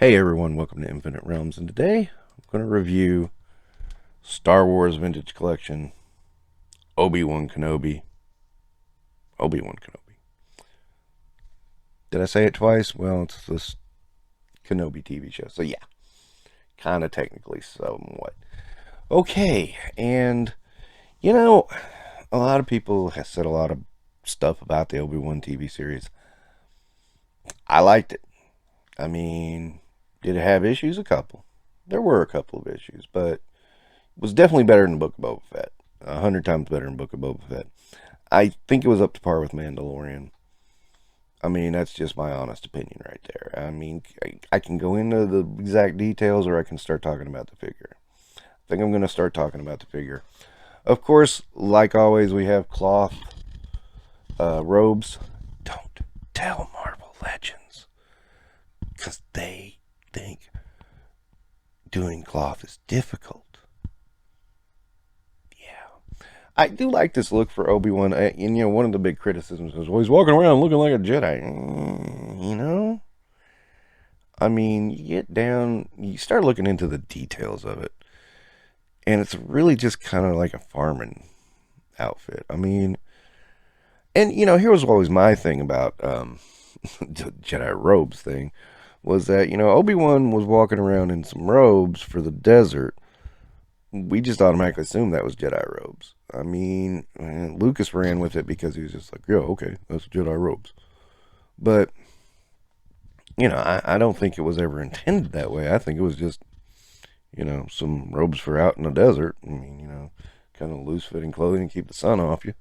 Hey everyone, welcome to Infinite Realms, and today I'm going to review Star Wars Vintage Collection Obi-Wan Kenobi. Obi-Wan Kenobi. Did I say it twice? Well, it's this Kenobi TV show, so yeah, kind of technically somewhat. Okay, and you know, a lot of people have said a lot of stuff about the Obi-Wan TV series. I liked it. I mean, did it have issues? A couple. There were a couple of issues, but it was definitely better than Book of Boba Fett. 100 times better than Book of Boba Fett. I think it was up to par with Mandalorian. I mean, that's just my honest opinion right there. I mean, I can go into the exact details or I can start talking about the figure. I think I'm going to start talking about the figure. Of course, like always, we have cloth robes. Don't tell Marvel Legends, because they think doing cloth is difficult. I do like this look for Obi-Wan. And, you know, one of the big criticisms was, well, he's walking around looking like a Jedi. You know? I mean, you get down, you start looking into the details of it. And it's really just kind of like a farming outfit. I mean, and, you know, here was always my thing about the Jedi robes thing. Was that, you know, Obi-Wan was walking around in some robes for the desert. We just automatically assumed that was Jedi robes. I mean, Lucas ran with it because he was just like, yeah, okay, that's Jedi robes. But, you know, I don't think it was ever intended that way. I think it was just, you know, some robes for out in the desert. I mean, you know, kind of loose-fitting clothing to keep the sun off you.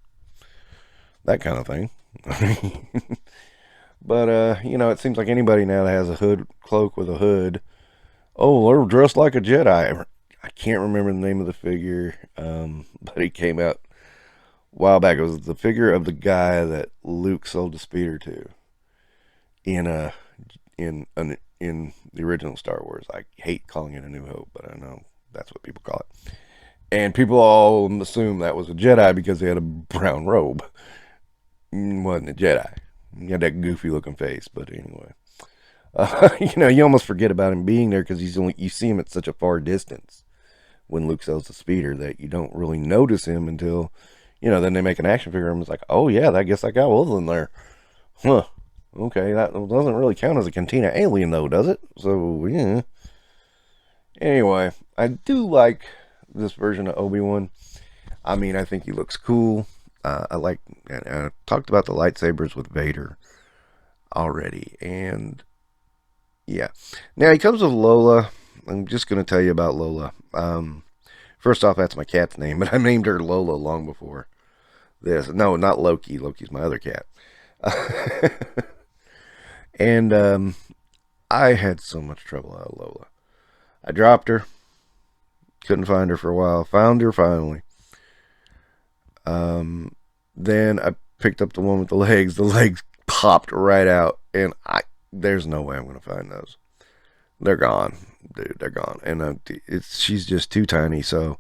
That kind of thing. But, you know, it seems like anybody now that has a hood cloak with a hood, oh, they're dressed like a Jedi. I can't remember the name of the figure, but it came out a while back. It was the figure of the guy that Luke sold the speeder to in the original Star Wars. I hate calling it A New Hope, but I know that's what people call it. And people all assume that was a Jedi because he had a brown robe. It wasn't a Jedi. He had that goofy looking face, but anyway. You know, you almost forget about him being there because you see him at such a far distance when Luke sells the speeder that you don't really notice him until, you know, then they make an action figure of him. It's like, oh yeah, I guess that guy was in there. Huh. Okay, that doesn't really count as a Cantina alien though, does it? So, yeah. Anyway, I do like this version of Obi-Wan. I mean, I think he looks cool. I talked about the lightsabers with Vader already, and yeah. Now he comes with Lola. I'm just going to tell you about Lola. First off, that's my cat's name, but I named her Lola long before this. No, not Loki. Loki's my other cat. And I had so much trouble out of Lola. I dropped her. Couldn't find her for a while. Found her finally. Then I picked up the one with the legs. The legs popped right out, and there's no way I'm going to find those. They're gone, dude. They're gone, and she's just too tiny. So,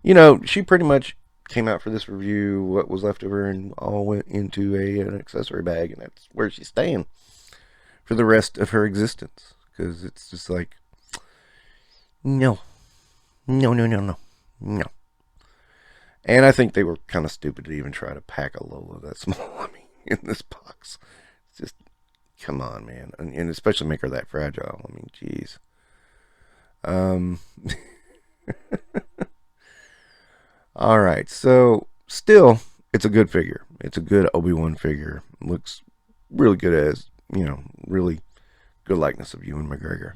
you know, she pretty much came out for this review. What was left of her, and all went into an accessory bag, and that's where she's staying for the rest of her existence. Because it's just like, no, no, no, no, no, no. And I think they were kind of stupid to even try to pack a Lola that small. I mean, in this box, it's just. Come on, man. And especially make her that fragile. I mean, jeez. All right. So, still, it's a good figure. It's a good Obi-Wan figure. Looks really good as, you know, really good likeness of Ewan McGregor.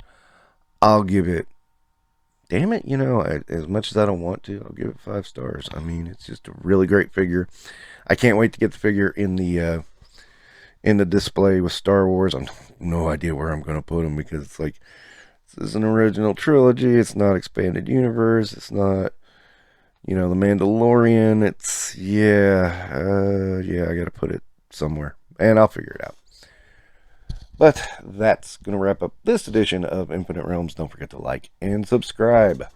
I'll give it, damn it, you know, as much as I don't want to, I'll give it 5 stars. I mean, it's just a really great figure. I can't wait to get the figure in the display with Star Wars. I have no idea where I'm going to put them because it's like, this is an original trilogy. It's not expanded universe. It's not, you know, the Mandalorian. It's, yeah, I got to put it somewhere and I'll figure it out. But that's going to wrap up this edition of Infinite Realms. Don't forget to like and subscribe.